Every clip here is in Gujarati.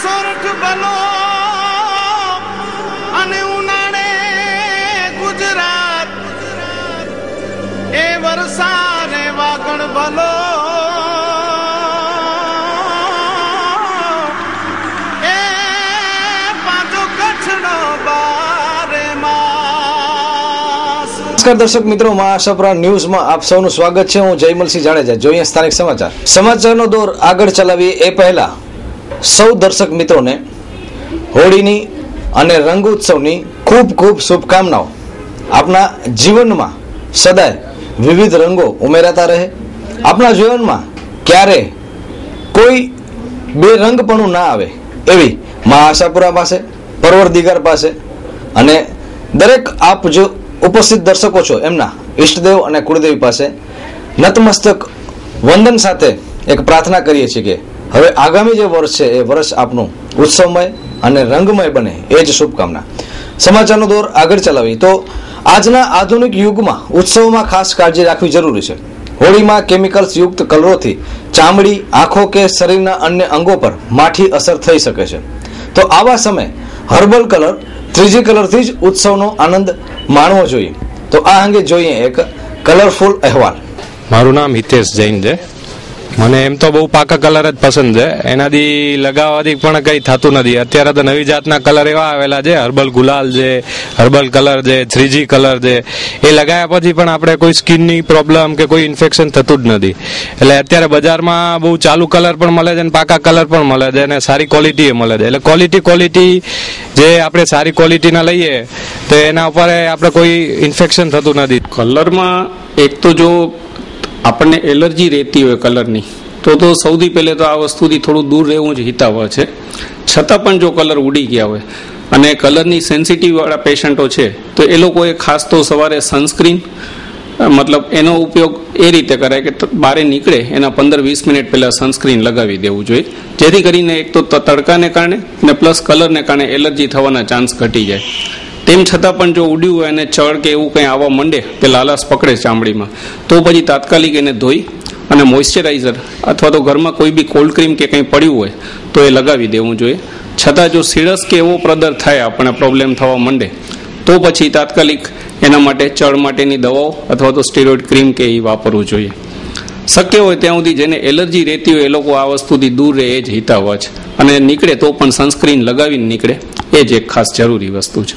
સોરઠ બલો અને ઉનાળે ગુજરાત એ વરસાદ વાગણ ભલો એ પાછો કચ્છનો બારે માસ। નમસ્કાર દર્શક મિત્રો, મહાઆશાપુરા ન્યૂઝમાં આપ સૌનું સ્વાગત છે। હું જયમલસિંહ જાડેજા। જોઈએ સ્થાનિક સમાચારનો દોર આગળ ચલાવીએ એ પહેલા સૌ દર્શક મિત્રોને હોળીની અને રંગોત્સવની ખૂબ ખૂબ શુભકામનાઓ। આપના જીવનમાં સદાય વિવિધ રંગો ઉમેરાતા રહે। આપના જીવનમાં ક્યારે કોઈ બેરંગપણું ના આવે એવી મહાઆશાપુરા પાસે, પરવરદિગાર પાસે અને દરેક આપ જો ઉપસ્થિત દર્શકો છો એમના ઈષ્ટદેવ અને કુળદેવી પાસે નતમસ્તક વંદન સાથે એક પ્રાર્થના કરીએ છીએ કે હવે આગામી જે વર્ષ છે એ વર્ષ આપનું ઉત્સવમય અને રંગમય બને, એ જ શુભકામના। સમાચારનો દોર આગળ ચલાવી તો આજના આધુનિક યુગમાં ઉત્સવમાં ખાસ કાળજી રાખવી જરૂરી છે। હોળીમાં કેમિકલ્સ યુક્ત કલરોથી ચામડી, આંખો કે શરીરના અન્ય અંગો પર માઠી અસર થઈ શકે છે। તો આવા સમયે હર્બલ કલર, 3G કલરથી જ ઉત્સવનો આનંદ માણવો જોઈએ। તો આ અંગે જોઈએ એક કલરફુલ અહેવાલ। મારું નામ હિતેશ જૈન છે। મને એમ તો બહુ પાકા કલર જ પસંદ છે, એનાથી લગાવવાથી પણ કંઈ થતું નથી। અત્યારે તો નવી જાતના કલર એવા આવેલા છે, હર્બલ ગુલાલ છે, હર્બલ કલર છે, 3G કલર છે, એ લગાવ્યા પછી પણ આપણે કોઈ સ્કિનની પ્રોબ્લેમ કે કોઈ ઇન્ફેક્શન થતું જ નથી। એટલે અત્યારે બજારમાં બહુ ચાલુ કલર પણ મળે છે અને પાકા કલર પણ મળે છે અને સારી ક્વોલિટી મળે છે। એટલે ક્વોલિટી જે આપણે સારી ક્વોલિટીના લઈએ તો એના ઉપર આપણે કોઈ ઇન્ફેક્શન થતું નથી। કલરમાં એક તો જો આપણને એલર્જી રહેતી હોય કલરની તો સૌથી પહેલે તો આ વસ્તુથી થોડું દૂર રહેવું જ હિતાવહ છે। છતાં પણ જો કલર ઉડી ગયા હોય અને કલરની સેન્સિટિવ વાળા પેશન્ટો છે તો એ લોકોએ ખાસ તો સવારે સનસ્ક્રીન મતલબ એનો ઉપયોગ એ રીતે કરાય કે બહાર નીકળે એના 15-20 મિનિટ પહેલાં સનસ્ક્રીન લગાવી દેવું જોઈએ, જેથી કરીને એક તો તડકાને કારણે ને પ્લસ કલરને કારણે એલર્જી થવાના ચાન્સ ઘટી જાય। તેમ છતાં પણ જો ઉડ્યું હોય અને ચળ કે એવું કંઈ આવવા માંડે કે લાલાશ પકડે ચામડીમાં તો પછી તાત્કાલિક એને ધોઈ અને મોઇશ્ચરાઇઝર અથવા તો ઘરમાં કોઈ બી કોલ્ડ ક્રીમ કે કંઈ પડ્યું હોય તો એ લગાવી દેવું જોઈએ। છતાં જો સીરસ કે એવો પ્રદર થાય, આપણે પ્રોબ્લેમ થવા માંડે તો પછી તાત્કાલિક એના માટે ચળ માટેની દવાઓ અથવા તો સ્ટીરોઇડ ક્રીમ કે એ વાપરવું જોઈએ। શક્ય હોય ત્યાં સુધી જેને એલર્જી રહેતી હોય એ લોકો આ વસ્તુથી દૂર રહે એ જ હિતાવહ છે, અને નીકળે તો પણ સનસ્ક્રીન લગાવીને નીકળે એ જ એક ખાસ જરૂરી વસ્તુ છે।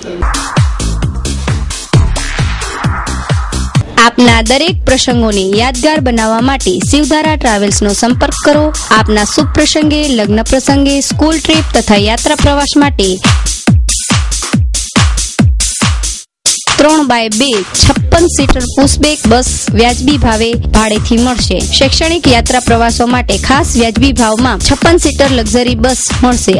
આપના દરેક પ્રસંગોને યાદગાર બનાવવા માટે શિવધારા ટ્રાવેલ્સનો સંપર્ક કરો। આપના શુભ પ્રસંગે, લગ્ન પ્રસંગે, સ્કૂલ ટ્રીપ તથા યાત્રા પ્રવાસ માટે 3x2 56 સીટર પુશબેક બસ વ્યાજબી ભાવે ભાડેથી મળશે। શૈક્ષણિક યાત્રા પ્રવાસો માટે ખાસ વ્યાજબી ભાવમાં 56 સીટર લક્ઝરી બસ મળશે।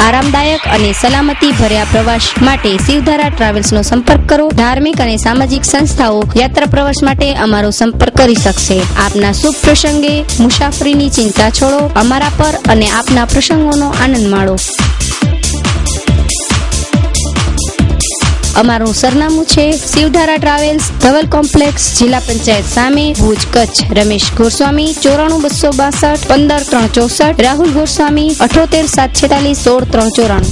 આરામદાયક અને સલામતી ભર્યા પ્રવાસ માટે શિવધારા ટ્રાવેલ્સનો સંપર્ક કરો। ધાર્મિક અને સામાજિક સંસ્થાઓ યાત્રા પ્રવાસ માટે અમારો સંપર્ક કરી શકશે। આપના શુભ પ્રસંગે મુસાફરીની ચિંતા છોડો, અમારા પર અને આપના પ્રસંગોનો આનંદ માણો। અમારું સરનામું છે શિવધારા ટ્રાવેલ્સ, ધવલ કોમ્પ્લેક્સ, જિલ્લા પંચાયત સામે, ભુજ, કચ્છ। રમેશ ગોસ્વામી 94 262 15 364, રાહુલ ગોસ્વામી 78 746 16 394।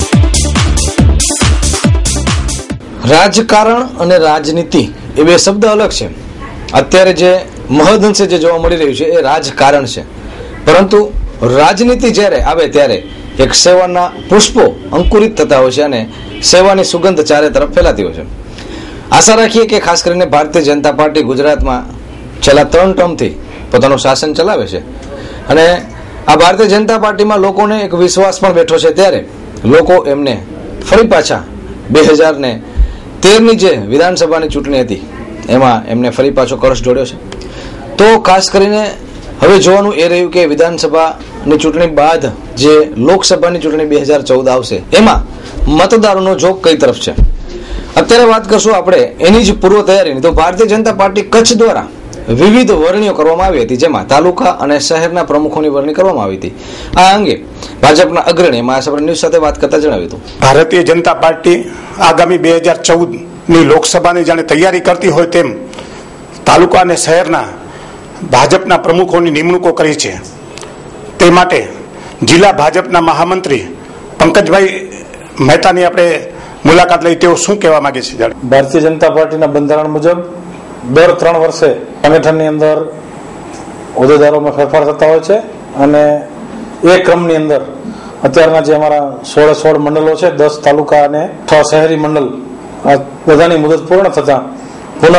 રાજકારણ અને રાજનીતિ એ બે શબ્દ અલગ છે। અત્યારે જે મહદઅંશે જે જોવા મળી રહ્યું છે એ રાજકારણ છે, પરંતુ રાજનીતિ જ્યારે આવે ત્યારે એક સેવાના પુષ્પો અંકુરિત થતા હોય છે અને સેવાની સુગંધ ચારે તરફ ફેલાતી હોય છે। આશા રાખીએ કે ખાસ કરીને ભારતીય જનતા પાર્ટી ગુજરાતમાં છેલ્લા 3 ટર્મથી પોતાનું શાસન ચલાવે છે અને આ ભારતીય જનતા પાર્ટીમાં લોકોને એક વિશ્વાસ પણ બેઠો છે, ત્યારે લોકો એમને ફરી પાછા 2013ની જે વિધાનસભાની ચૂંટણી હતી એમાં એમને ફરી પાછો કળશ જોડ્યો છે। તો ખાસ કરીને હવે જોવાનું એ રહ્યું કે વિધાનસભાની ચૂંટણી બાદ જે લોકસભાની ચૂંટણી 2014 આવશે એમાં મતદારોનો ઝોક કઈ તરફ છે। અત્યારે વાત કરશું આપણે એની જ પૂર્વ તૈયારીની। તો ભારતીય જનતા પાર્ટી કચ્છ દ્વારા વિવિધ વરણીઓ કરવામાં આવી હતી, જેમાં તાલુકા અને શહેરના પ્રમુખોની વરણી કરવામાં આવી હતી। આ અંગે ભાજપના અગ્રણી મહાસાગર ન્યૂઝ સાથે વાત કરતા જણાવ્યું હતું, ભારતીય જનતા પાર્ટી આગામી 2014ની લોકસભાની જાણે તૈયારી કરતી હોય તેમ તાલુકા અને શહેરના ભાજપના પ્રમુખોની નિમણૂકો કરી છે। તે માટે જિલ્લા ભાજપના મહામંત્રી પંકજભાઈ મહેતાની આપણે મુલાકાત લઈ તેઓ શું કહેવા માંગે છે? ભારતીય જનતા પાર્ટીના બંધારણ મુજબ દર 3 વર્ષે સંગઠનની અંદર હોદ્દેદારોમાં ફેરફાર થતા હોય છે અને એ ક્રમની અંદર અત્યારના જે અમારા 16 મંડળો છે, 10 તાલુકા અને 6 શહેરી મંડળ, આ બધાની મુદત પૂર્ણ થતા પુનઃ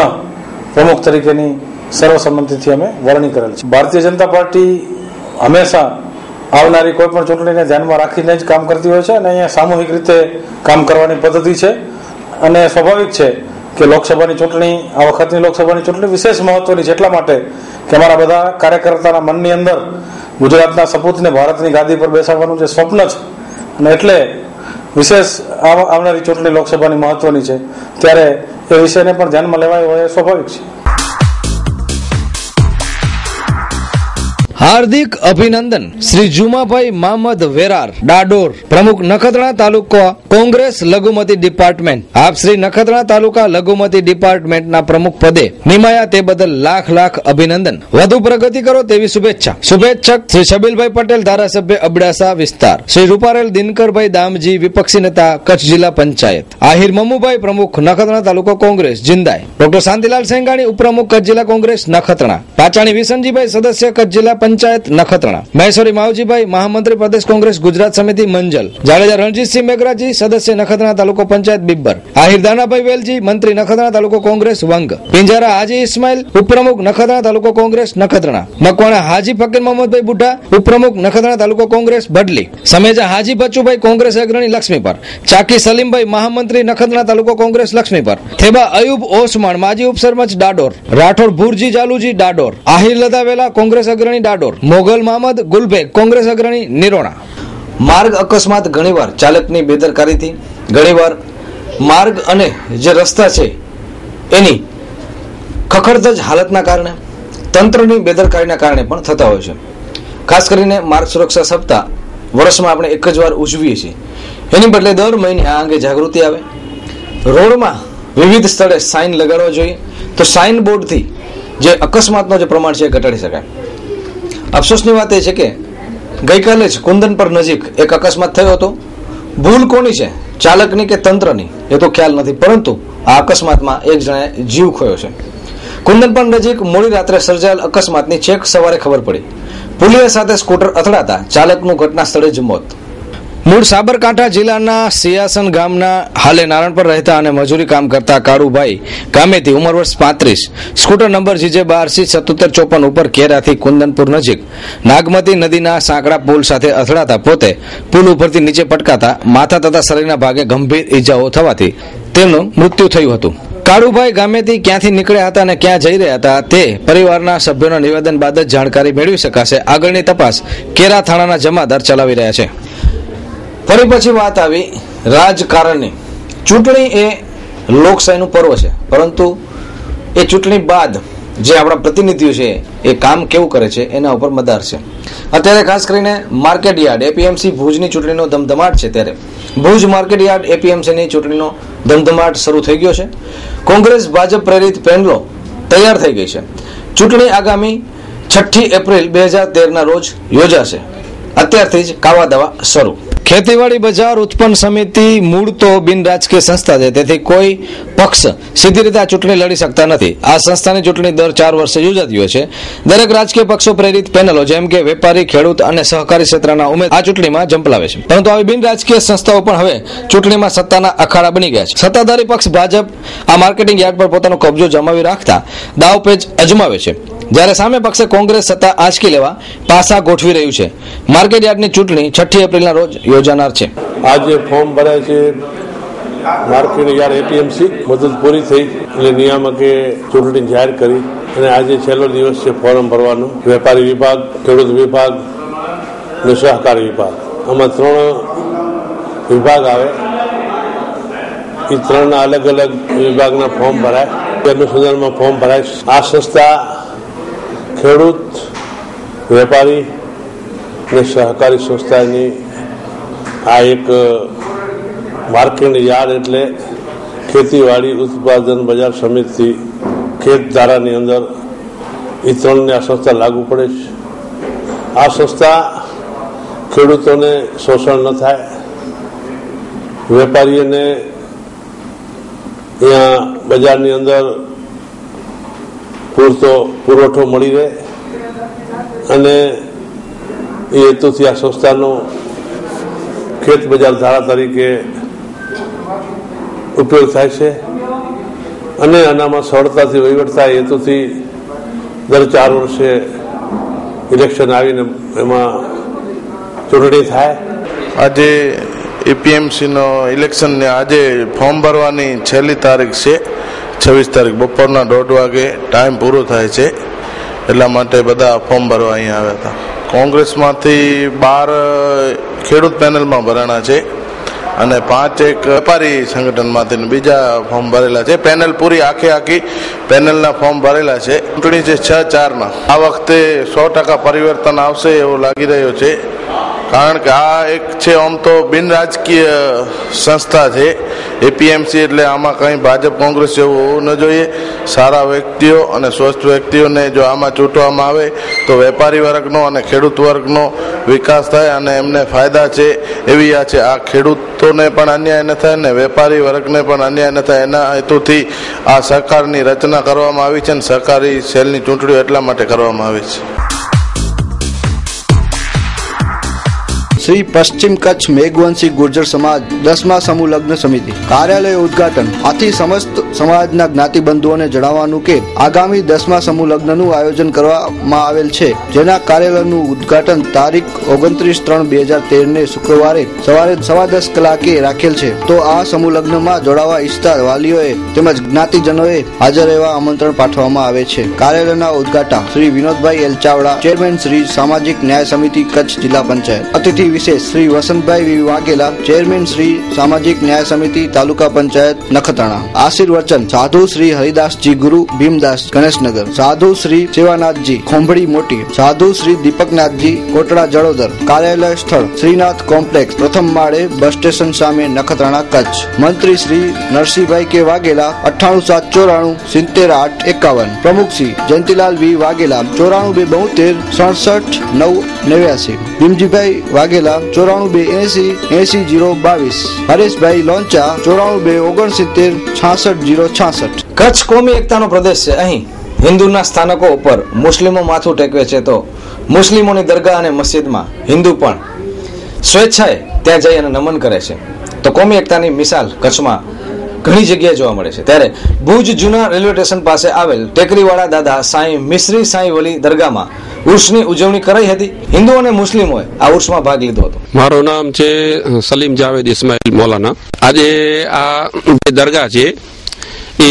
પ્રમુખ તરીકેની સર્વસંમતિથી અમે વરણી કરેલ છે. ભારતીય જનતા પાર્ટી હંમેશા આવનારી કોઈ પણ ચૂંટણીને ધ્યાનમાં રાખીને જ કામ કરતી હોય છે અને અહીંયા સામૂહિક રીતે કામ કરવાની પદ્ધતિ છે અને સ્વાભાવિક છે કે લોકસભાની ચૂંટણી, આ વખતની લોકસભાની ચૂંટણી વિશેષ મહત્વની છે એટલા માટે કે અમારા બધા કાર્યકર્તાના મનની અંદર ગુજરાતના સપૂતને ભારતની ગાદી પર બેસાડવાનું જે સ્વપ્ન છે અને એટલે વિશેષ આવનારી ચૂંટણી લોકસભાની મહત્વની છે ત્યારે એ વિષયને પણ ધ્યાનમાં લેવાયો હોય એ સ્વાભાવિક છે. હાર્દિક અભિનંદન શ્રી જુમાભાઈ મામદ વેરાર, ડાડોર, પ્રમુખ નખત્રાણા તાલુકા કોંગ્રેસ લઘુમતી ડિપાર્ટમેન્ટ. આપ શ્રી નખત્રાણા તાલુકા લઘુમતી ડિપાર્ટમેન્ટના પ્રમુખ પદે નિમાયા તે બદલ લાખ અભિનંદન. વધુ પ્રગતિ કરો તેવી શુભેચ્છા. શુભેચ્છક શ્રી છબીલભાઈ પટેલ, ધારાસભ્ય અબડાસા વિસ્તાર. શ્રી રૂપારેલ દિનકરભાઈ દામજી, વિપક્ષી નેતા કચ્છ જિલ્લા પંચાયત. આહિર મમ્મુભાઈ, પ્રમુખ નખત્રાણા તાલુકા કોંગ્રેસ જિંદાય. ડોક્ટર શાંતિલાલ સેંગાણી, ઉપપ્રમુખ કચ્છ જિલ્લા કોંગ્રેસ નખત્રાણા. પાચાણી વિસનજીભાઈ, સદસ્ય કચ્છ જિલ્લા પંચાયત નખત્રાણા. મહેશ્વરી માવજીભાઈ, મહામંત્રી પ્રદેશ કોંગ્રેસ ગુજરાત સમિતિ મંજલ. જાડેજા રણજીતસિંહ મેઘરાજી, સદસ્ય નખત્રાણા તાલુકો પંચાયત બિબ્બર. આહિર દાનાભાઈ વેલજી, મંત્રી નખત્રાણા તાલુકો કોંગ્રેસ વંગ. પિંજારા હાજી ઇસ્માઇલ, ઉપપ્રમુખ નખત્રાણા તાલુકો કોંગ્રેસ નખત્રાણા. મકવાણા હાજી ફકીર મોહમ્મદભાઈ બુઢા, ઉપપ્રમુખ નખત્રાણા તાલુકો કોંગ્રેસ બડલી. સમેજા હાજી બચ્ચુભાઈ, કોંગ્રેસ અગ્રણી લક્ષ્મીપર. ચાકી સલીમભાઈ, મહામંત્રી નખત્રાણા તાલુકો કોંગ્રેસ લક્ષ્મીપર. થેબા અયુબ ઓસમાણ, માજી ઉપસરપંચ ડાડોર. રાઠોડ ભુરજી જાલુજી, ડાડોર. આહિર લદાવેલા, કોંગ્રેસ અગ્રણી ડાડોર. મોગલ મહમદ ગુલબેગ, કોંગ્રેસ અગ્રણી નિરોણા. માર્ગ અકસ્માત ઘણીવાર ચાલકની બેદરકારીથી, ઘણીવાર માર્ગ અને જે રસ્તા છે એની ખખડધજ હાલતના કારણે, તંત્રની બેદરકારીના કારણે પણ થતા હોય છે. ખાસ કરીને માર્ગ સુરક્ષા સપ્તાહ વર્ષમાં આપણે એક જ વાર ઉજવીએ છીએ. એની બદલે દર મહિને આ અંગે જાગૃતિ આવે. રોડમાં વિવિધ સ્થળે સાઇન લગાડવા જોઈએ તો સાઇન બોર્ડથી જે અકસ્માતનો જે પ્રમાણ છે એ ઘટાડી શકાય. અફસોસની વાત એ છે કે ગઈકાલે જ કુંદનપર નજીક એક અકસ્માત થયો હતો. ભૂલ કોની છે, ચાલકની કે તંત્રની, એ તો ખ્યાલ નથી, પરંતુ આ અકસ્માતમાં એક જણાએ જીવ ખોયો છે. કુંદનપર નજીક મોડી રાત્રે સર્જાયેલ અકસ્માતની છેક સવારે ખબર પડી. પુલિયા સાથે સ્કૂટર અથડાતા ચાલકનું ઘટના સ્થળે જ મોત. મૂળ સાબરકાંઠા જિલ્લાના સિયાસન ગામના હાલે નારણપર રહેતા અને મજૂરી કામ કરતા કાળુભાઈ ગામેથી ઉંમર વર્ષ 35, સ્કૂટર નંબર GJ 12C7754 ઉપર કેરાથી કુંદનપુર નજીક નાગમતી નદીના સાંકડા પુલ સાથે અથડાતા પોતે પુલ ઉપરથી નીચે પટકાતા માથા તથા શરીરના ભાગે ગંભીર ઈજાઓ થવાથી તેમનું મૃત્યુ થયું હતું. કાળુભાઈ ગામેથી ક્યાંથી નીકળ્યા હતા અને ક્યાં જઈ રહ્યા હતા તે પરિવારના સભ્યોના નિવેદન બાદ જ જાણકારી મેળવી શકાશે. આગળની તપાસ કેરા થાણાના જમાદાર ચલાવી રહ્યા છે. ફરી પછી વાત આવી રાજકારણની. ચૂંટણી એ લોકશાહીનું પર્વ છે, પરંતુ એ ચૂંટણી બાદ જે આપણા પ્રતિનિધિઓ છે એ કામ કેવું કરે છે એના ઉપર મદાર છે. અત્યારે ખાસ કરીને માર્કેટ યાર્ડ APMC ભુજની ચૂંટણીનો ધમધમાટ છે. ત્યારે ભુજ માર્કેટ યાર્ડ APMCની ચૂંટણીનો ધમધમાટ શરૂ થઈ ગયો છે. કોંગ્રેસ ભાજપ પ્રેરિત પેનલો તૈયાર થઈ ગઈ છે. ચૂંટણી આગામી 6 એપ્રિલ 2013ના રોજ યોજાશે. અત્યારથી જ કાવા દાવા શરૂ. ખેતીવાડી બજાર ઉત્પન્ન સમિતિ મૂળ તો બિન રાજકીય સંસ્થા છે, તેથી કોઈ પક્ષ સીધી રીતે આ ચૂંટણી લડી શકતા નથી. આ સંસ્થાની ચૂંટણી દર 4 વર્ષે યોજાતી હોય છે. દરેક રાજકીય પક્ષો પ્રેરિત પેનલો જેમ કે વેપારી, ખેડૂત અને સહકારી ક્ષેત્રના ઉમેદવાર આ ચૂંટણીમાં ઝંપલાવે છે. પરંતુ આવી બિન રાજકીય સંસ્થાઓ પણ હવે ચૂંટણીમાં સત્તાના અખાડા બની ગયા છે. સત્તાધારી પક્ષ ભાજપ આ માર્કેટિંગ યાર્ડ પર પોતાનો કબજો જમાવી રાખતા દાવપેચ અજમાવે છે, જ્યારે સામે પક્ષે કોંગ્રેસ સત્તા આંચકી લેવા પાસા ગોઠવી રહ્યું છે. માર્કેટ યાર્ડની ચૂંટણી 6 એપ્રિલના રોજ યોજાનાર છે. આજે ફોર્મ ભરાય છે માર્કેટ યાર્ડ APMC. મુદત પૂરી થઈ એટલે નિયામકે ચૂંટણી જાહેર કરી અને આજે છેલ્લો દિવસ છે ફોર્મ ભરવાનો. વેપારી વિભાગ, ખેડૂત વિભાગ અને સહકારી વિભાગ, આમાં 3 વિભાગ આવે. એ 3ના અલગ અલગ વિભાગના ફોર્મ ભરાય. તેનું સંદર્ભમાં ફોર્મ ભરાય. આ સંસ્થા ખેડૂત, વેપારી અને સહકારી સંસ્થાની આ એક માર્કેટ યાર્ડ એટલે ખેતીવાડી ઉત્પાદન બજાર સમિતિ ખેત ધારાની અંદર એ 3ને આ સંસ્થા લાગુ પડે છે. આ સંસ્થા ખેડૂતોને શોષણ ન થાય, વેપારીઓને અહીંયા બજારની અંદર પૂરતો પુરવઠો મળી રહે અને એ હેતુથી આ સંસ્થાનો ખેત બજાર ધારા તરીકે ઉપયોગ થાય છે અને આનામાં સરળતાથી વહીવટ થાય હેતુથી દર 4 વર્ષે ઇલેક્શન આવીને એમાં ચૂંટણી થાય. આજે એપીએમસીનો ઇલેક્શનને આજે ફોર્મ ભરવાની છેલ્લી તારીખ છે. 26 તારીખ બપોરના 1:30 વાગે ટાઈમ પૂરો થાય છે. એટલા માટે બધા ફોર્મ ભરવા અહીંયા આવ્યા હતા. કોંગ્રેસમાંથી 12 ખેડૂત પેનલમાં ભરાણા છે અને 5 એક વેપારી સંગઠનમાંથી બીજા ફોર્મ ભરેલા છે. પેનલ પૂરી આખી પેનલના ફોર્મ ભરેલા છે. ચૂંટણી છે 6/4 આ વખતે 100% પરિવર્તન આવશે એવું લાગી રહ્યું છે. કારણ કે આ એક છે આમ તો બિન રાજકીય સંસ્થા છે એપીએમસી, એટલે આમાં કંઈ ભાજપ કોંગ્રેસ જેવું હોવું ન જોઈએ. સારા વ્યક્તિઓ અને સ્વસ્થ વ્યક્તિઓને જો આમાં ચૂંટવામાં આવે તો વેપારી વર્ગનો અને ખેડૂત વર્ગનો વિકાસ થાય અને એમને ફાયદા છે એવી આ છે. આ ખેડૂતોને પણ અન્યાય ન થાય ને વેપારી વર્ગને પણ અન્યાય ન થાય એના હેતુથી આ સહકારની રચના કરવામાં આવી છે અને સહકારી સેલની ચૂંટણીઓ એટલા માટે કરવામાં આવી છે. શ્રી પશ્ચિમ કચ્છ મેઘવંશી ગુર્જર સમાજ 10મા સમૂહ લગ્ન સમિતિ કાર્યાલય ઉદ્ઘાટન. આથી સમસ્ત સમાજના જ્ઞાતિબંધુઓને જણાવવાનું કે આગામી 10મા સમૂહ લગ્નનું આયોજન કરવામાં આવેલ છે, જેના કાર્યાલયનું ઉદ્ઘાટન તારીખ 29/3/2013 ને શુક્રવારે સવારે 10:15 કલાકે રાખેલ છે. તો આ સમૂહ લગ્નમાં જોડાવા ઈચ્છતા વાલીઓએ તેમજ જ્ઞાતિજનોએ હાજર રહેવા આમંત્રણ પાઠવવામાં આવે છે. કાર્યાલયના ઉદ્ઘાટક શ્રી વિનોદભાઈ એલ ચાવડા, ચેરમેન શ્રી સામાજિક ન્યાય સમિતિ કચ્છ જિલ્લા પંચાયત. અતિથિ વિશેષ શ્રી વસંતભાઈ વી વાઘેલા, ચેરમેન શ્રી સામાજિક ન્યાય સમિતિ તાલુકા પંચાયત નખત્રાણા. આશીર્વચન સાધુ શ્રી હરિદાસજી ગુરુ ભીમદાસ ગણેશનગર, સાધુ શ્રી સેવાનાથજી ખોંભળી મોટી, સાધુ શ્રી દીપકનાથજી કોટડા જડોદર. કાર્યાલય સ્થળ શ્રીનાથ કોમ્પ્લેક્સ, પ્રથમ માળે, બસ સ્ટેશન સામે, નખત્રાણા કચ્છ. મંત્રી શ્રી નરસિંહભાઈ કે વાઘેલા 98 794 70 851. પ્રમુખ શ્રી જયંતિલાલ વી વાઘેલા 94 272 67 989. ભીમજીભાઈ વાઘેલા 94 280 80 022. હરેશભાઈ લોંચા 94 269 66 066. કચ્છ કોમી એકતાનો પ્રદેશ છે. અહીં હિન્દુના સ્થાનકો ઉપર મુસ્લિમો માથું ટેકવે છે તો મુસ્લિમોની દરગાહ અને મસ્જિદમાં હિન્દુ પણ સ્વેચ્છાએ ત્યાં જઈ અને નમન કરે છે. તો કોમી એકતાની મિસાલ કચ્છમાં ઘણી જગ્યાએ જોવા મળે છે. ત્યારે ભુજ જૂના રેલવે સ્ટેશન પાસે આવેલ ટેકરીવાળા દાદા સાંઈ મિશ્રી સાંઈ વલી દરગાહમાં ઉર્સની ઉજવણી કરાઈ હતી. હિન્દુ અને મુસ્લિમોએ આ ઉર્સમાં ભાગ લીધો હતો. મારું નામ છે સલીમ જાવેદ ઇસ્માઇલ મૌલાના. આજે આ જે દરગાહ છે એ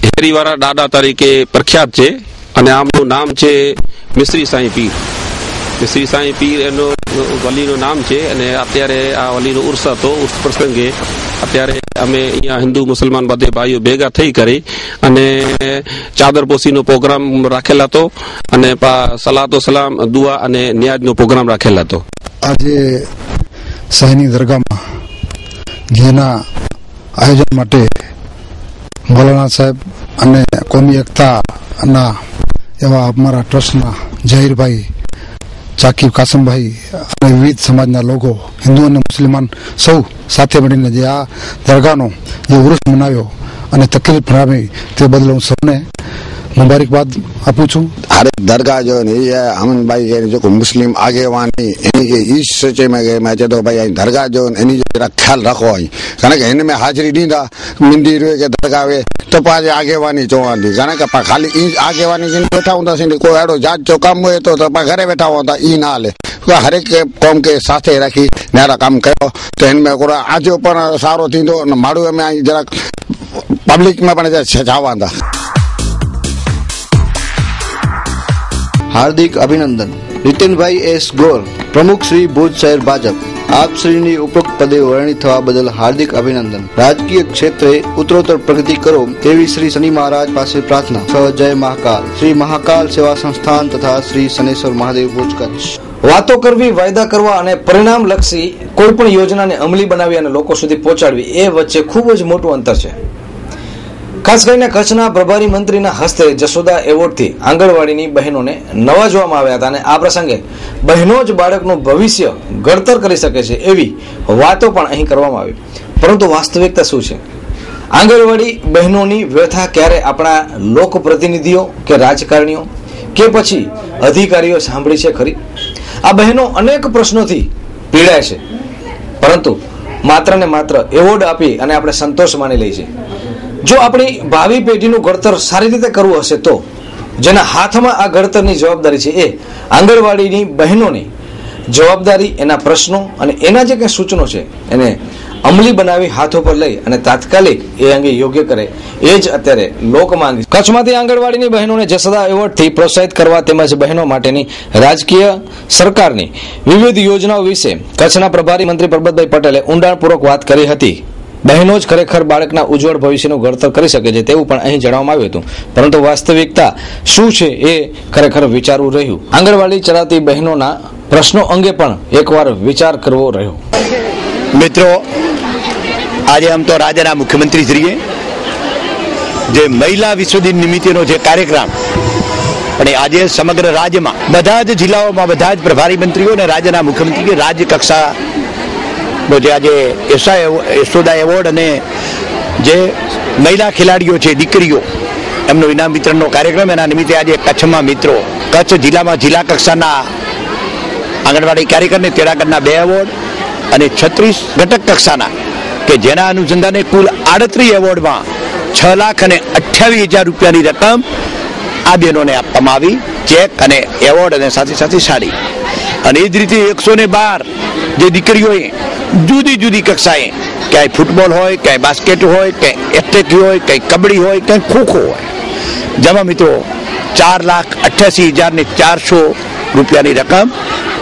હેરીવાળા દાદા તરીકે પ્રખ્યાત છે અને આમનું નામ છે મિશ્રી સાંઈ પીર. મિશ્રી સાંઈ પીર એનું વલીનું નામ છે અને અત્યારે આ વલીનો ઉર્સ હતો. ઉર્સ પ્રસંગે અત્યારે અમે અહીંયા હિન્દુ મુસલમાન બધે ભાઈઓ ભેગા થઈ કરી અને ચાદરપોશીનો પ્રોગ્રામ રાખેલા હતો અને સલાતો સલામ દુઆ અને નિયાજનો પ્રોગ્રામ રાખેલા હતો. આજે સાઈની દરગાહમાં જેના આયોજન માટે મૌલાના સાહેબ અને કોમી એકતાના એવા અમારા ટ્રસ્ટના જહીરભાઈ, ચાકીબ કાસમભાઈ અને વિવિધ સમાજના લોકો, હિન્દુ અને મુસ્લિમાન સૌ સાથે મળીને જે આ દરગાહનો જે ઉર્સ મનાવ્યો અને તકલીફ ભરાવી તે બદલ હું સૌને मुबारकबाद આપું છું. हर दरगाह जो है अमन भाई के जो मुस्लिम आगेवानी इन्हीं के इस सोचे में गए मैं तो भाई दरगाह जो इन्हीं जरा ख्याल रखो आई कारण के इनमें हाजिरी ॾींदा मिंदी रुए के दरगाह वे तो पाजे आगेवानी चवंदी कारण के खाली ई आगेवानी जिन बैठा हूंदा सिंधी कोई अड़ो जात जो कम हुए तो घरे बैठा हूंदा ई ना हले. हर एक कौम के साथे रखी न्यारा काम कयो तो इनमें आजो पण सारो थींदो माण्हू में जरा पब्लिक में पण छावंदा. हार्दिक अभिनंदन. नितिनभाई एस गोर, प्रमुख श्री भुज शहर भाजप. आप श्रीनी उपरोक्त पदे वर्णित थवा बदल हार्दिक अभिनंदन. राजकीय क्षेत्रे उत्तरोत्तर प्रगति करो तेवी श्री शनि महाराज पासे प्रार्थना. सह जय महाकाल. श्री महाकाल सेवा संस्थान तथा श्री शनेश्वर महादेव भुज कच्छ. વાતો કરવી, વાયદા કરવા અને પરિણામલક્ષી કોઈ પણ યોજનાને અમલી બનાવી અને લોકો સુધી પહોંચાડવી એ વચ્ચે ખૂબ જ મોટું અંતર છે. ખાસ કરીને કચ્છના પ્રભારી મંત્રીના હસ્તે જશોદા એવોર્ડથી આંગણવાડીની બહેનોને નવાજવામાં આવ્યા હતા અને આ પ્રસંગે બહેનો જ બાળકનું ભવિષ્ય ઘડતર કરી શકે છે એવી વાતો પણ અહીં કરવામાં આવી. પરંતુ વાસ્તવિકતા શું છે? આંગણવાડી બહેનોની વ્યથા ક્યારે આપણા લોકપ્રતિનિધિઓ કે રાજકારણીઓ કે પછી અધિકારીઓ સાંભળી છે ખરી? આ બહેનો અનેક પ્રશ્નોથી પીડાય છે, પરંતુ માત્ર ને માત્ર એવોર્ડ આપી અને આપણે સંતોષ માની લઈએ છીએ. જો આપણી ભાવિ પેઢીનું ઘડતર સારી રીતે કરવું હશે તો જેના હાથમાં આ ઘડતરની જવાબદારી છે એ આંગણવાડીની બહેનોની જવાબદારી, એના પ્રશ્નો અને એના જે કંઈ સૂચનો છે એને અમલી બનાવી હાથો પર લઈ અને તાત્કાલિક એ અંગે યોગ્ય કરે એ જ અત્યારે લોક માંગ. કચ્છમાંથી આંગણવાડીની બહેનોને જશોદા એવોર્ડથી પ્રોત્સાહિત કરવા તેમજ બહેનો માટેની રાજકીય સરકારની વિવિધ યોજનાઓ વિશે કચ્છના પ્રભારી મંત્રી પરબતભાઈ પટેલે ઊંડાણપૂર્વક વાત કરી હતી. બહેનો જ ખરેખર બાળકના ઉજ્જવળ ભવિષ્યનું ઘડતર કરી શકે છે તેવું પણ અહીં જણાવવામાં આવ્યું હતું. પરંતુ વાસ્તવિકતા શું છે એ ખરેખર વિચારવું રહ્યું. આંગણવાડી ચલાવતી બહેનોના પ્રશ્નો અંગે પણ એકવાર વિચાર કરવો રહ્યો. મિત્રો, આજે આમ તો રાજ્યના મુખ્યમંત્રીશ્રીએ જે મહિલા વિશ્વ દિન નિમિત્તેનો જે કાર્યક્રમ, અને આજે સમગ્ર રાજ્યમાં બધા જ જિલ્લાઓમાં બધા જ પ્રભારી મંત્રીઓ અને રાજ્યના મુખ્યમંત્રી રાજ્ય કક્ષાનો જે આજે યશોદા એવોર્ડ અને જે મહિલા ખેલાડીઓ છે, દીકરીઓ, એમનો ઇનામ વિતરણનો કાર્યક્રમ, એના નિમિત્તે આજે કચ્છમાં મિત્રો, કચ્છ જિલ્લામાં જિલ્લા કક્ષાના આંગણવાડી કાર્યકરને તેડાગરના 2 એવોર્ડ અને 36 ઘટક કક્ષાના કે જેના અનુસંધાને કુલ 38 એવોર્ડમાં 6,28,000 રૂપિયાની રકમ આ બહેનોને આપવામાં આવી, ચેક અને એવોર્ડ અને સાથે સાથે સાડી. અને એ જ રીતે 112 જે દીકરીઓએ જુદી જુદી કક્ષાએ, ક્યાંય ફૂટબોલ હોય, ક્યાંય બાસ્કેટ હોય, ક્યાંય એથ્લેટિક હોય, ક્યાંય કબડ્ડી હોય, ક્યાંય ખોખો હોય, જેમાં મિત્રો 4,88,400 રૂપિયાની રકમ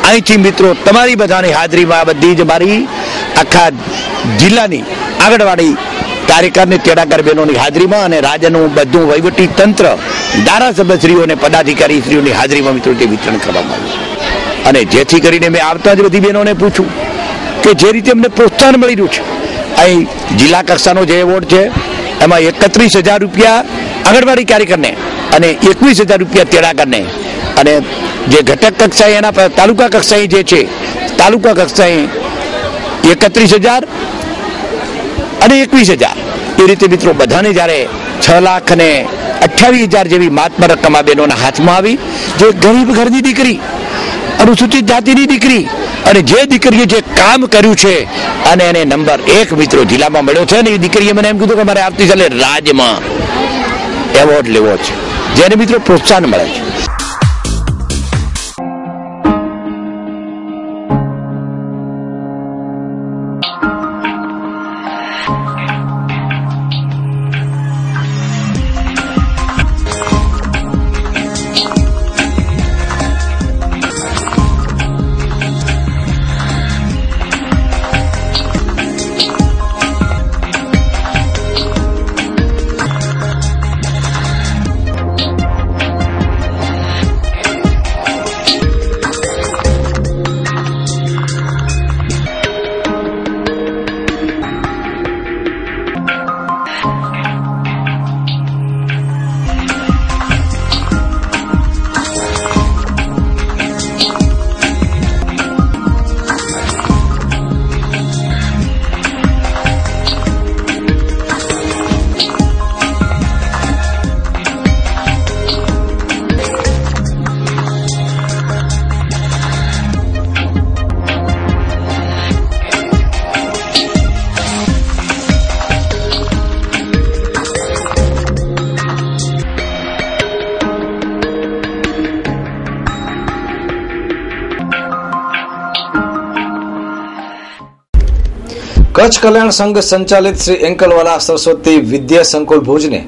અહીંથી મિત્રો તમારી બધાની હાજરીમાં, બધી જ મારી આખા જિલ્લાની આંગણવાડી કાર્યકરને તેડાગર બહેનોની હાજરીમાં અને રાજ્યનું બધું વહીવટી તંત્ર, ધારાસભ્યશ્રીઓ અને પદાધિકારીશ્રીઓની હાજરીમાં મિત્રો તે વિતરણ કરવામાં આવ્યું. અને જેથી કરીને મેં આવતા જ બધી બહેનોને પૂછું કે જે રીતે અમને પ્રોત્સાહન મળી રહ્યું છે, અહીં જિલ્લા કક્ષાનો જે એવોર્ડ છે એમાં 31,000 રૂપિયા આંગણવાડી કાર્યકરને અને 21,000 રૂપિયા તેડાગરને, અને જે ઘટક કક્ષાએ એના તાલુકા કક્ષાએ જે છે, તાલુકા કક્ષાએ 31,000 અને 21,000 એ રીતે મિત્રો બધાને જ્યારે 6,28,000 જેવી માતબર રકમ આ બહેનોના હાથમાં આવી. જે ગરીબ ઘરની દીકરી, અનુસૂચિત જાતિની દીકરી, અને જે દીકરીએ જે કામ કર્યું છે અને એને નંબર 1 મિત્રો જિલ્લામાં મળ્યો છે. અને એ દીકરીએ મને એમ કીધું કે મારે આવતીકાલે રાજ્યમાં એવોર્ડ લેવો છે, જેને મિત્રો પ્રોત્સાહન મળે છે. કચ્છ કલ્યાણ સંઘ સંચાલિત શ્રી એંકલવાલા સરસ્વતી વિદ્યા સંકુલ ભુજને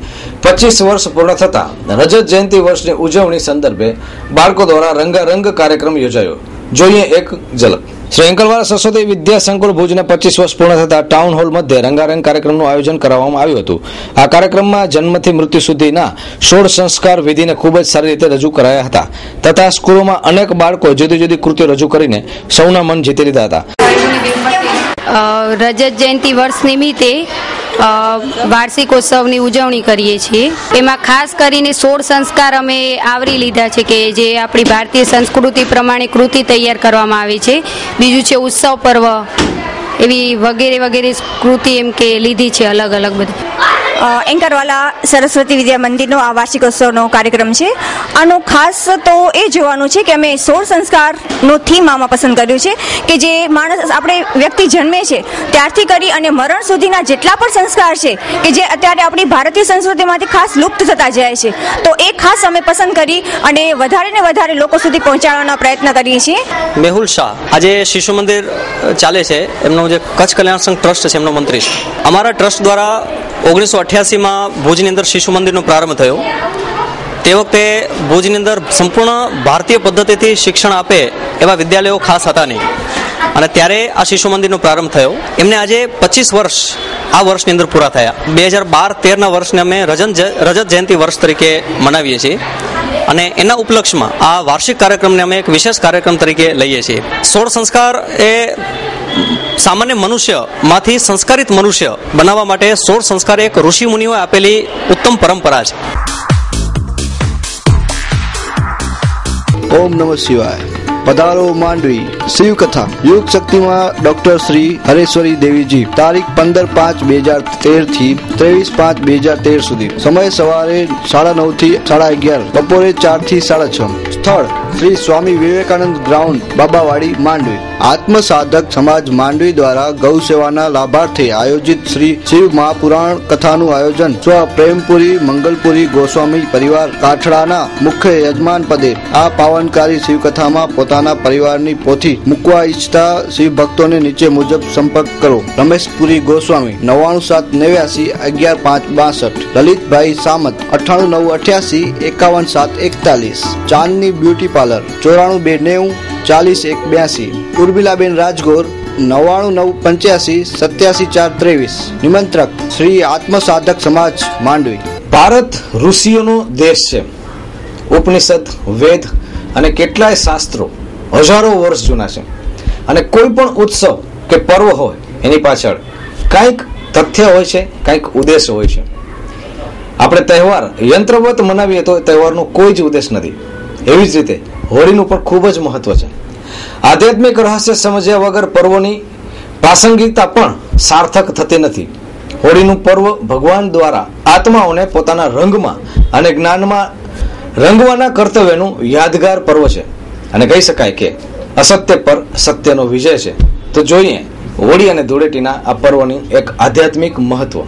25 વર્ષ પૂર્ણ થતા રજત જયંતિ વર્ષની ઉજવણી સંદર્ભે બાળકો દ્વારા રંગારંગ કાર્યક્રમ યોજાયો. જોઈએ એક ઝલક. શ્રી એંકલવાલા સરસ્વતી વિદ્યા સંકુલ ભુજને 25 વર્ષ પૂર્ણ થતા ટાઉન હોલ મધ્યે રંગારંગ કાર્યક્રમનું આયોજન કરવામાં આવ્યું હતું. આ કાર્યક્રમમાં જન્મથી મૃત્યુ સુધીના 16 સંસ્કાર વિધિને ખૂબ જ સારી રીતે રજૂ કરાયા હતા તથા સ્કૂલોમાં અનેક બાળકો જુદી જુદી કૃતિઓ રજૂ કરીને સૌના મન જીતી લીધા હતા. રજત જયંતિ વર્ષ નિમિત્તે વાર્ષિકોત્સવની ઉજવણી કરીએ છીએ. એમાં ખાસ કરીને 16 સંસ્કાર અમે આવરી લીધા છે કે જે આપણી ભારતીય સંસ્કૃતિ પ્રમાણે કૃતિ તૈયાર કરવામાં આવી છે. બીજું છે ઉત્સવ પર્વ, એવી વગેરે વગેરે કૃતિ એમ કે લીધી છે અલગ અલગ બધી. એન્કરવાલા સરસ્વતી વિદ્યા મંદિરનો આ વાર્ષિકોત્સવનો કાર્યક્રમ છે. આનો ખાસ તો એ જોવાનું છે કે અમે 16 સંસ્કારનો થીમ આમાં પસંદ કર્યું છે કે જે માણસ આપણે વ્યક્તિ જન્મે છે ત્યારથી કરી અને મરણ સુધીના જેટલા પણ સંસ્કાર છે કે જે અત્યારે આપણી ભારતીય સંસ્કૃતિમાંથી ખાસ લુપ્ત થતા જાય છે, તો એ ખાસ અમે પસંદ કરી અને વધારે ને વધારે લોકો સુધી પહોંચાડવાનો પ્રયત્ન કરીએ છીએ. મેહુલ શાહ આજે શિશુ મંદિર ચાલે છે, એમનો જે કચ્છ કલ્યાણ સંઘ ટ્રસ્ટ છે એમનો મંત્રી છે. અમારા ટ્રસ્ટ દ્વારા 1988માં ભુજની અંદર શિશુ મંદિરનો પ્રારંભ થયો. તે વખતે ભુજની અંદર સંપૂર્ણ ભારતીય પદ્ધતિથી શિક્ષણ આપે એવા વિદ્યાલયો ખાસ હતા નહીં, અને ત્યારે આ શિશુ મંદિરનો પ્રારંભ થયો. એમને આજે 25 વર્ષ આ વર્ષની અંદર પૂરા થયા. 2012-13ના વર્ષને અમે રજત જયંતિ વર્ષ તરીકે મનાવીએ છીએ, અને એના ઉપલક્ષમાં આ વાર્ષિક કાર્યક્રમને અમે એક વિશેષ કાર્યક્રમ તરીકે લઈએ છીએ. 16 સંસ્કાર એ સામાન્ય મનુષ્યમાંથી સંસ્કારિત મનુષ્ય બનાવવા માટે 16 સંસ્કાર એક ઋષિ મુનિઓએ આપેલી ઉત્તમ પરંપરા છે. ઓમ નમઃ શિવાય. પધારો માંડવી શિવકથા યુગ શક્તિમાં ડોક્ટર શ્રી હરેશ્વરી દેવીજી. તારીખ 15/5/2013 થી 23/5/2013 સુધી. સમય સવારે 9:30 થી 11:30, બપોરે 4 થી 6:30. સ્થળ શ્રી સ્વામી વિવેકાનંદ ગ્રાઉન્ડ, બાબાવાડી, માંડવી. આત્મસાધક સમાજ માંડવી દ્વારા ગૌ સેવાના લાભાર્થે આયોજિત શ્રી શિવ મહાપુરાણ કથાનું આયોજન સ્વ પ્રેમપુરી મંગલપુરી ગોસ્વામી પરિવાર કાઠડાના મુખ્ય યજમાન પદે આ પાવનકારી શિવકથામાં પોતાના પરિવારની પોથી મૂકવા ઈચ્છતા શિવ ભક્તોને નીચે મુજબ સંપર્ક કરો. રમેશપુરી ગોસ્વામી 9978110562, લલિતભાઈ સામત 9898851741, ચાંદની બ્યુટી પાર્લર 9429400182, ઉર્મિલાબેન રાજગોર 9995877423. નિમંત્રક શ્રી આત્મસાધક સમાજ માંડવી. ભારત ઋષિઓનો દેશ છે. ઉપનિષદ, વેદ અને કેટલાય શાસ્ત્રો હજારો વર્ષ જૂના છે, અને કોઈ પણ ઉત્સવ કે પર્વ હોય એની પાછળ કંઈક તથ્ય હોય છે, કંઈક ઉદ્દેશ હોય છે. આપણે તહેવાર યંત્રવત મનાવીએ તો તહેવારનો કોઈ જ ઉદ્દેશ નથી. એવી જ રીતે હોળીનું પણ ખૂબ જ મહત્વ છે. આધ્યાત્મિક રહસ્ય સમજ્યા વગર પર્વોની પ્રાસંગિકતા પણ સાર્થક થતી નથી. હોળીનું પર્વ ભગવાન દ્વારા આત્માઓને પોતાના રંગમાં અને જ્ઞાનમાં રંગવાના કર્તવ્યનું યાદગાર પર્વ છે, અને કહી શકાય કે અસત્ય પર સત્યનો વિજય છે. તો જોઈએ હોળી અને ધૂળેટીના આ પર્વની એક આધ્યાત્મિક મહત્વ.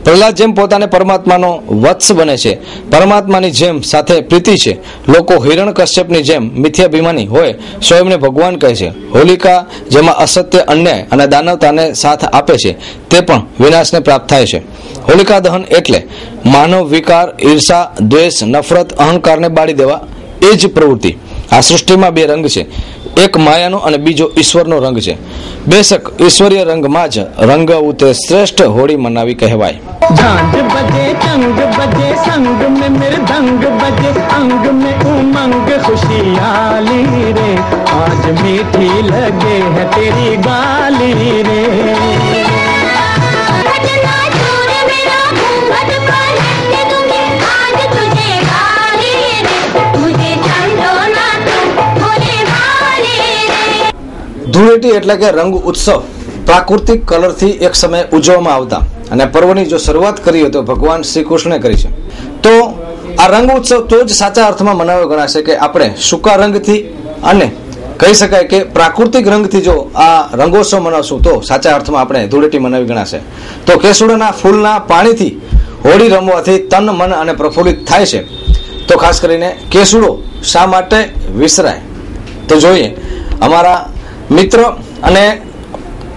પ્રહલાદ જેમ પોતાને પરમાત્માનો વત્સ બને છે, પરમાત્માની જેમ સાથે પ્રીતિ છે. લોકો હિરણ કશ્યપની જેમ મિથ્યાભિમાની હોય સ્વયંને ભગવાન કહે છે. હોલિકા જેમાં અસત્ય, અન્યાય અને દાનવતાને સાથ આપે છે, તે પણ વિનાશને પ્રાપ્ત થાય છે. હોલિકા દહન એટલે માનવ વિકાર, ઈર્ષા, દ્વેષ, નફરત, અહંકારને બાળી દેવા એ જ પ્રવૃત્તિ. આ સૃષ્ટિમાં બે રંગ છે, એક માયાનો અને બીજો ઈશ્વરનો રંગ છે. બેશક ઈશ્વરીય રંગમાં જ રંગવું તે શ્રેષ્ઠ હોળી મનાવી કહેવાય. झांझ बजे चंग बजे संग में मृदंग बजे अंग में उमंग खुशियाली रे आज मीठी लगे है तेरी गाली रे ધૂળેટી એટલે કે રંગ ઉત્સવ પ્રાકૃતિક કલરથી એક સમય ઉજવવામાં આવતા, અને પર્વની જો શરૂઆત કરી હોય તો ભગવાન શ્રી કૃષ્ણે કરી છે. તો આ રંગ ઉત્સવ તો જ સાચા અર્થમાં મનાવ્યો ગણાશે કે આપણે સૂકા રંગથી અને કહી શકાય કે પ્રાકૃતિક રંગથી જો આ રંગોત્સવ મનાવશું તો સાચા અર્થમાં આપણે ધૂળેટી મનાવી ગણાશે. તો કેસુડાના ફૂલના પાણીથી હોળી રમવાથી તન, મન અને પ્રફુલ્લિત થાય છે. તો ખાસ કરીને કેસુડો શા માટે વિસરાય? તો જોઈએ અમારા મિત્ર અને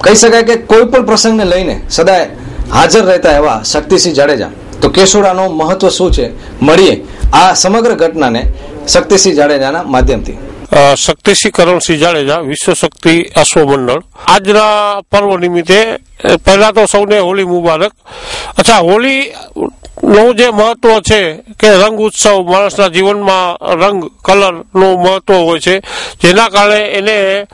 કહી શકાય કે કોઈ પણ પ્રસંગને લઈને સદાય હાજર રહેતા એવા શક્તિસિંહ જાડેજા. તો કેસુડાનું મહત્વ શું છે, મળીએ આ સમગ્ર ઘટનાને શક્તિસિંહ જાડેજાના માધ્યમથી. શક્તિસિંહ કરણસિંહ જાડેજા, વિશ્વ શક્તિ અશ્વમંડળ. આજના પર્વ નિમિત્તે પહેલા તો સૌને હોળી મુબારક. અચ્છા, હોળી નું જે મહત્વ છે કે રંગ ઉત્સવ માણસના જીવનમાં રંગ, કલર નું મહત્વ હોય છે, જેના કારણે એને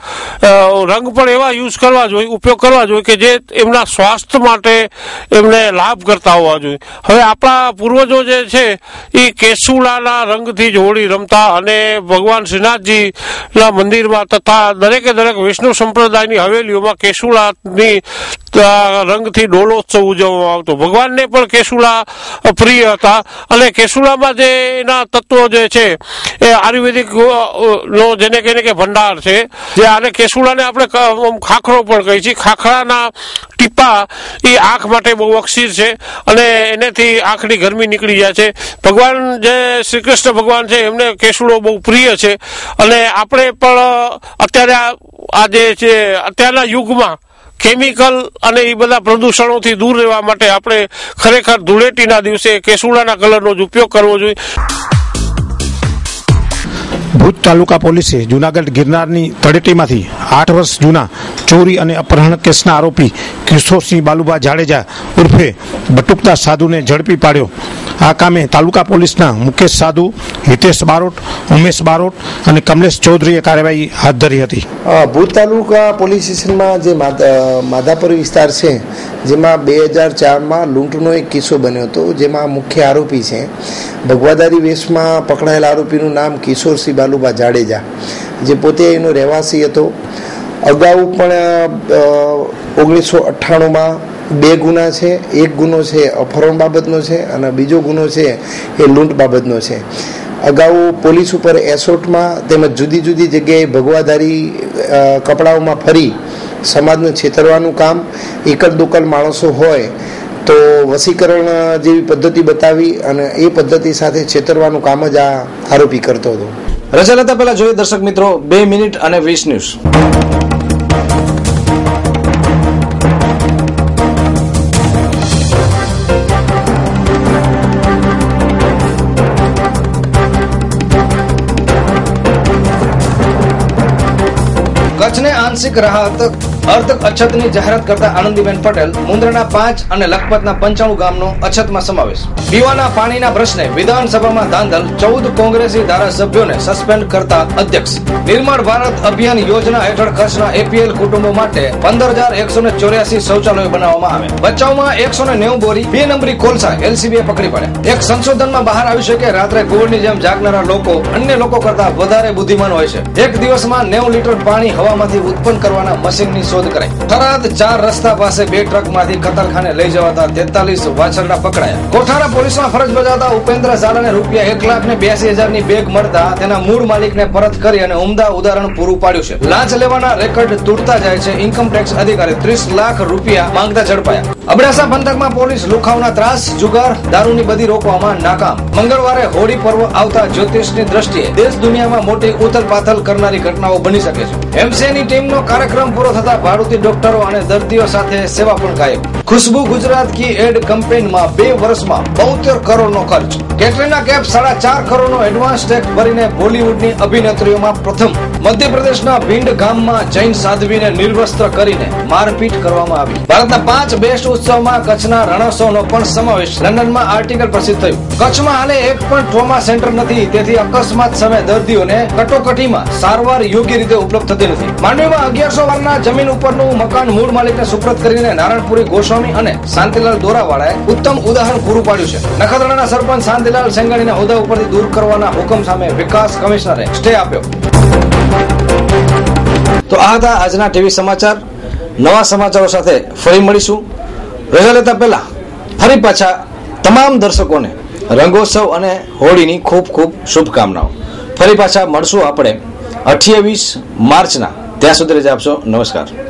રંગ પણ એવા યુઝ કરવા જોઈએ, ઉપયોગ કરવા જોઈએ કે જે એમના સ્વાસ્થ્ય માટે એમને લાભ કરતા હોવા જોઈએ. હવે આપણા પૂર્વજો જે છે એ કેસુડાના રંગથી જ હોળી રમતા અને ભગવાન શ્રીનાથજીના મંદિરમાં તથા દરેકે દરેક વિષ્ણુ સંપ્રદાયની હવેલીઓમાં કેસુડાની રંગથી ડોલોત્સવ ઉજવવામાં આવતો. ભગવાનને પણ કેસુડા પ્રિય હતા અને કેસુડામાં જે એના તત્વો જે છે એ આયુર્વેદિક નો જેને કહીને કે ભંડાર છે, જે આને કેસુડાને આપણે ખાખરો પણ કહીએ છીએ. ખાખરાના ટીપા એ આંખ માટે બહુ અક્ષીર છે અને એનેથી આંખની ગરમી નીકળી જાય છે. ભગવાન જે શ્રી કૃષ્ણ ભગવાન છે એમને કેસુડો બહુ પ્રિય છે અને આપણે પણ અત્યારે આ જે છે અત્યારના યુગમાં કેમિકલ અને એ બધા પ્રદૂષણોથી દૂર રહેવા માટે આપણે ખરેખર ધૂળેટીના દિવસે કેસુડાના કલરનો જ ઉપયોગ કરવો જોઈએ. ભુજ તાલુકા પોલીસે જૂનાગઢ ગિરનારની તળેટીમાંથી 8 વર્ષ જૂના ચોરી અને અપહરણ કેસના આરોપી કિશોરસિંહ બાલુબા જાડેજા ઉર્ફે બટુકતા સાધુને ઝડપી પાડ્યો. આ કામે તાલુકા પોલીસના મુકેશ સાધુ, હિતેશ બારોટ, ઉમેશ બારોટ અને કમલેશ ચૌધરીએ કાર્યવાહી હાથ ધરી હતી. ભુજ તાલુકા પોલીસ સ્ટેશનમાં જે માધાપર વિસ્તાર છે જેમાં 2004માં લૂંટનો એક કિસ્સો બન્યો હતો, જેમાં મુખ્ય આરોપી છે ભગવાદારી વેશમાં પકડાયેલા આરોપીનું નામ કિશોરસિંહ બાલુબા જાડેજા, જે પોતે એનો રહેવાસી હતો. અગાઉ પણ 1998માં 2 ગુના છે. એક ગુનો છે અપહરણ બાબતનો છે અને બીજો ગુનો છે એ લૂંટ બાબતનો છે. અગાઉ પોલીસ ઉપર એસોટમાં તેમજ જુદી જુદી જગ્યાએ ભગવાદારી કપડાઓમાં ફરી સમાજનું છેતરવાનું કામ, એકલ દોકલ માણસો હોય તો વસીકરણ જેવી પદ્ધતિ બતાવી અને એ પદ્ધતિ સાથે છેતરવાનું કામ જ આ આરોપી કરતો હતો. રજા લેતા પહેલા જોઈએ દર્શક મિત્રો 2 મિનિટ અને 20 ન્યૂઝ. કચ્છને આંશિક રાહત અર્ધ અછતની જાહેરાત કરતા આનંદીબેન પટેલ મુંદ્રાના 5 અને લખપતના 95 ગામનો અછતમાં સમાવેશ. પીવાના પાણીના પ્રશ્ને વિધાનસભામાં ધાંધલ, 14 કોંગ્રેસી ધારાસભ્યોને સસ્પેન્ડ કરતા અધ્યક્ષ. નિર્માણ ભારત અભિયાન યોજના હેઠળ કચ્છના એપીએલ કુટુંબો માટે 15,184 શૌચાલયો બનાવવામાં આવે. બચાવમાં 190 બોરી 2 નંબરી કોલસા એલસીબીએ પકડી પડ્યા. એક સંશોધનમાં બહાર આવ્યું છે કે રાત્રે ગોળની જેમ જાગનારા લોકો અન્ય લોકો કરતા વધારે બુદ્ધિમાન હોય છે. એક દિવસમાં 90 લીટર પાણી હવામાંથી ઉત્પન્ન કરવાના મશીનની શોધ કરાઈ. થરાદ 4 રસ્તા પાસે 2 ટ્રકમાંથી કતલખાને લઈ જવાતા 43 વાછરડા પકડાયા. કોઠારા પોલીસમાં ફરજ બજાવતા ઉપેન્દ્ર ઝાલાને રૂપિયા 1,82,000ની બેગ મળતા તેના મૂળ માલિકને પરત કરી અને ઉમદા ઉદાહરણ પૂરું પાડ્યું છે. લાંચ લેવાના રેકોર્ડ તૂટતા જાય છે. ઇન્કમ ટેક્સ અધિકારી 30 લાખ રૂપિયા માંગતા ઝડપાયા. અબડાસા પંથકમાં પોલીસ લુખાવના ત્રાસ, જુગાર, દારૂની બધી રોકવામાં નાકામ. મંગળવારે હોળી પર્વ આવતા જ્યોતિષની દ્રષ્ટિએ દેશ દુનિયામાં મોટી ઉથલપાથલ કરનારી ઘટનાઓ બની શકે છે. એમસીની ટીમનો કાર્યક્રમ પૂરો થતા ભાડુતી ડોક્ટરો અને દર્દીઓ સાથે સેવા પણ ગાયબ. ખુશ્બુ ગુજરાત કી એડ કેમ્પેઇનમાં 2 વર્ષમાં 72 કરોડનો ખર્ચ. કેટરીના કેફ 4.5 કરોડનો એડવાન્સ ટેક્સ ભરીને બોલીવુડની અભિનેત્રીઓમાં પ્રથમ. મધ્યપ્રદેશના ભીંડ ગામમાં જૈન સાધ્વીને નિર્વસ્ત્ર કરીને મારપીટ કરવામાં આવી. ભારતના 5 બેસ્ટ ઉત્સવમાં કચ્છના રણોત્સવનો પણ સમાવેશ. લંડનમાં આર્ટિકલ પ્રસિદ્ધ થયું. કચ્છમાં હાલે એક પણ ટ્રોમા સેન્ટર નથી, તેથી અકસ્માત સમયે દર્દીઓને કટોકટીમાં સારવાર યોગ્ય રીતે ઉપલબ્ધ થતી નથી. માંડવીમાં 1100 વારના જમીન ઉપરનું મકાન મૂળ માલિકને સુપ્રત કરીને નારાયણપુરી ગોસ્વામી અને શાંતિલાલ દોરાવાળાએ ઉત્તમ ઉદાહરણ પૂરું પાડ્યું છે. નખત્રાણાના સરપંચ શાંતિલાલ સેંગાણીના હોદ્દા ઉપરથી દૂર કરવાના હુકમ સામે વિકાસ કમિશનરે સ્ટે આપ્યો. તો આ હતા આજના ટીવી સમાચાર. નવા સમાચારો સાથે ફરી મળીશું. રજા લેતા પહેલા ફરી પાછા તમામ દર્શકોને રંગોત્સવ અને હોળીની ખૂબ ખૂબ શુભકામનાઓ. ફરી પાછા મળશું આપણે 28 માર્ચના. ત્યાં સુધી રજા આપશો. નમસ્કાર.